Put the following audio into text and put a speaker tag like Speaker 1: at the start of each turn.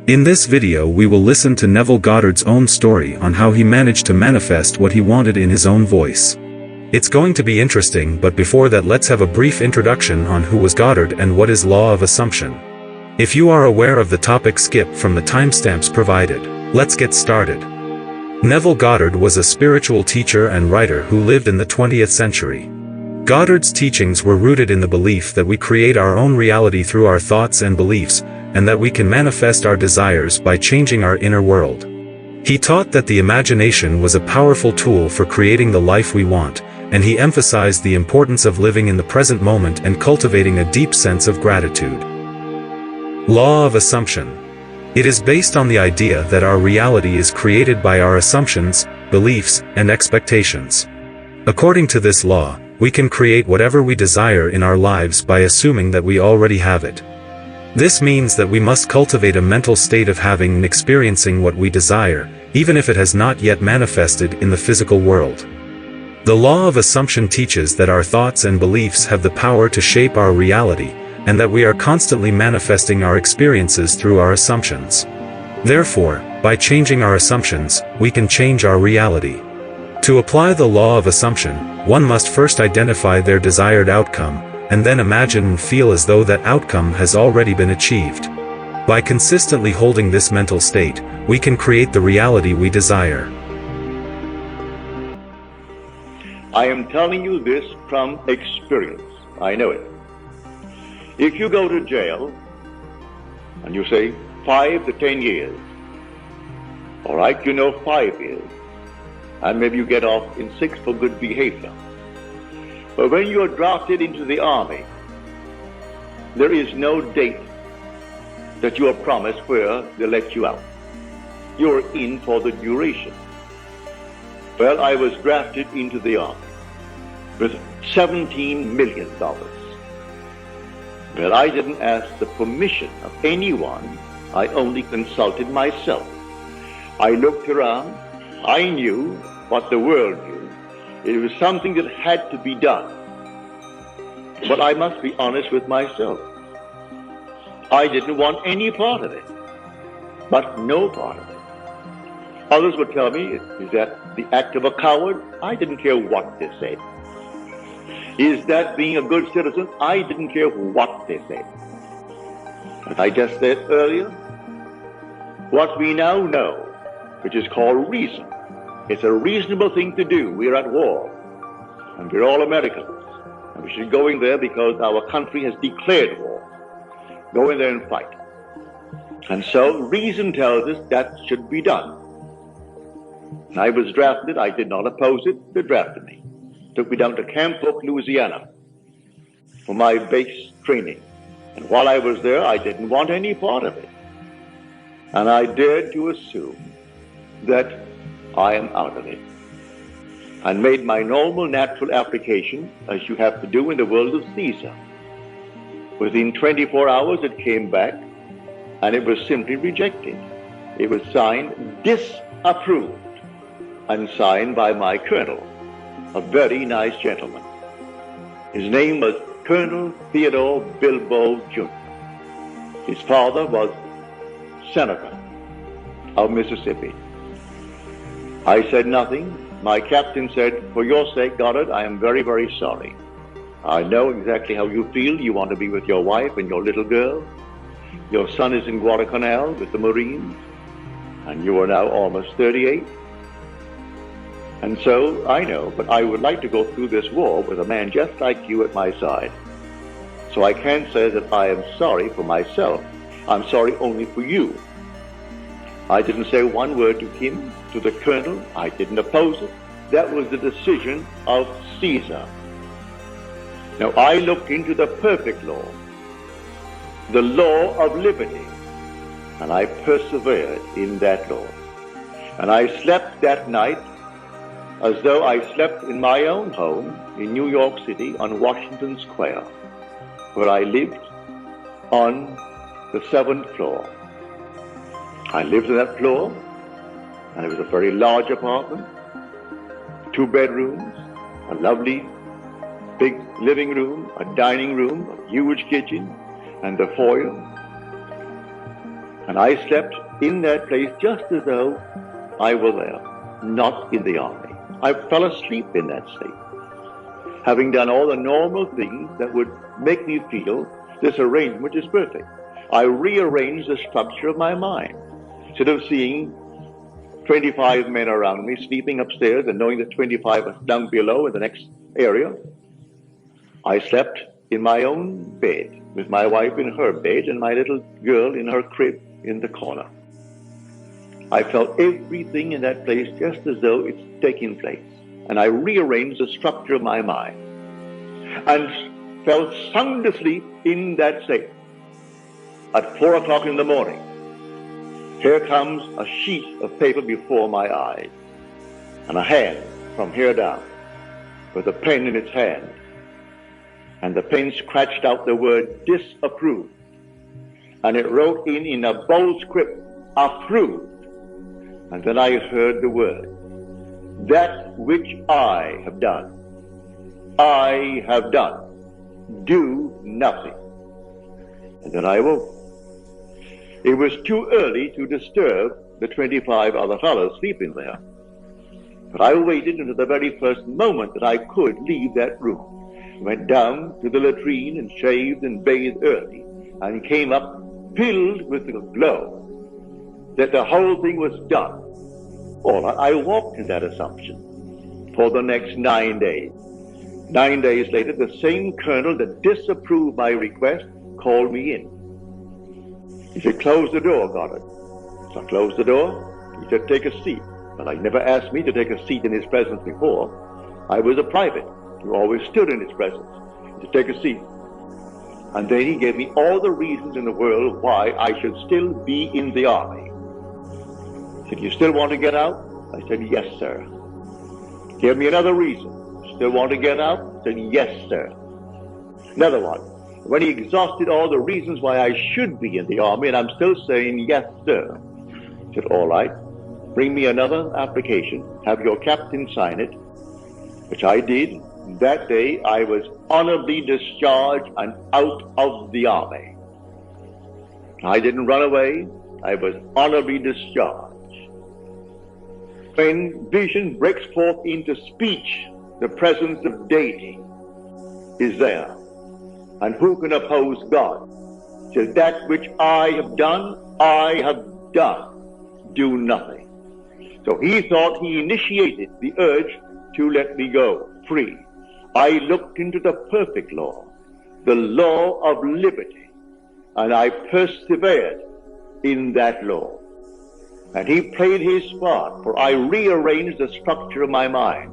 Speaker 1: In this video we will listen to Neville Goddard's own story on how he managed to manifest what he wanted in his own voice. It's going to be interesting, but before that let's have a brief introduction on who was Goddard and what is law of assumption. If you are aware of the topic, skip from the timestamps provided. Let's get started. Neville Goddard was a spiritual teacher and writer who lived in the 20th century. Goddard's teachings were rooted in the belief that we create our own reality through our thoughts and beliefs, and that we can manifest our desires by changing our inner world. He taught that the imagination was a powerful tool for creating the life we want, and he emphasized the importance of living in the present moment and cultivating a deep sense of gratitude. Law of assumption. It is based on the idea that our reality is created by our assumptions, beliefs, and expectations. According to this law, we can create whatever we desire in our lives by assuming that we already have it. This means that we must cultivate a mental state of having and experiencing what we desire, even if it has not yet manifested in the physical world. The law of assumption teaches that our thoughts and beliefs have the power to shape our reality, and that we are constantly manifesting our experiences through our assumptions. Therefore, by changing our assumptions, we can change our reality. To apply the law of assumption, one must first identify their desired outcome, and then imagine and feel as though that outcome has already been achieved. By consistently holding this mental state, we can create the reality we desire.
Speaker 2: I am telling you this from experience. I know it. If you go to jail and you say 5 to 10 years, all right, 5 years, and maybe you get off in 6 for good behavior. But when you are drafted into the army, there is no date that you are promised where they let you out. You're in for the duration. Well, I was drafted into the army with $17 million. Well, I didn't ask the permission of anyone. I only consulted myself. I looked around. I knew what the world knew. It was something that had to be done. But I must be honest with myself. I didn't want any part of it, but no part of it. Others would tell me, is that the act of a coward? I didn't care what they said. Is that being a good citizen? I didn't care what they said. As I just said earlier, what we now know, which is called reason, it's a reasonable thing to do. We're at war, and we're all Americans, and we should go in there because our country has declared war. Go in there and fight. And so reason tells us that should be done. And I was drafted. I did not oppose it. They drafted me. Took me down to Camp Polk, Louisiana for my base training. And while I was there, I didn't want any part of it. And I dared to assume that I am out of it, and made my normal natural application, as you have to do in the world of Caesar. Within 24 hours it came back, and it was simply rejected. It was signed disapproved, and signed by my colonel, a very nice gentleman. His name was Colonel Theodore Bilbo Jr. His father was Senator of Mississippi. I said nothing. My captain said, for your sake, Goddard, I am very, very sorry. I know exactly how you feel. You want to be with your wife and your little girl. Your son is in Guadalcanal with the Marines, and you are now almost 38. And so, I know, but I would like to go through this war with a man just like you at my side. So I can't say that I am sorry for myself. I'm sorry only for you. I didn't say one word to him, to the colonel. I didn't oppose it. That was the decision of Caesar. Now I looked into the perfect law, the law of liberty, and I persevered in that law. And I slept that night as though I slept in my own home in New York City on Washington Square, where I lived on the 7th floor. I lived on that floor, and it was a very large apartment, 2 bedrooms, a lovely big living room, a dining room, a huge kitchen, and a foyer. And I slept in that place just as though I were there, not in the army. I fell asleep in that state, having done all the normal things that would make me feel this arrangement is perfect. I rearranged the structure of my mind. Instead of seeing 25 men around me sleeping upstairs and knowing that 25 was down below in the next area, I slept in my own bed, with my wife in her bed and my little girl in her crib in the corner. I felt everything in that place just as though it's taking place. And I rearranged the structure of my mind and fell sound asleep in that state. At 4 o'clock in the morning, here comes a sheet of paper before my eyes, and a hand from here down with a pen in its hand. And the pen scratched out the word disapprove. And it wrote in a bold script, approved. And then I heard the word, that which I have done, do nothing. And then I woke. It was too early to disturb the 25 other fellows sleeping there. But I waited until the very first moment that I could leave that room. Went down to the latrine and shaved and bathed early, and came up filled with a glow that the whole thing was done. All right, I walked in that assumption for the next 9 days. 9 days later, the same colonel that disapproved my request called me in. He said, close the door, Goddard. So I closed the door. He said, take a seat. But he never asked me to take a seat in his presence before. I was a private who always stood in his presence. He said, take a seat. And then he gave me all the reasons in the world why I should still be in the army. He said, you still want to get out? I said, yes, sir. Give me another reason. Still want to get out? I said, yes, sir. Another one. When he exhausted all the reasons why I should be in the army, and I'm still saying, yes, sir. He said, all right. Bring me another application. Have your captain sign it, which I did. That day, I was honorably discharged and out of the army. I didn't run away. I was honorably discharged. When vision breaks forth into speech, the presence of deity is there. And who can oppose God? So that which I have done, do nothing. So he thought he initiated the urge to let me go free. I looked into the perfect law, the law of liberty, and I persevered in that law. And he played his part, for I rearranged the structure of my mind.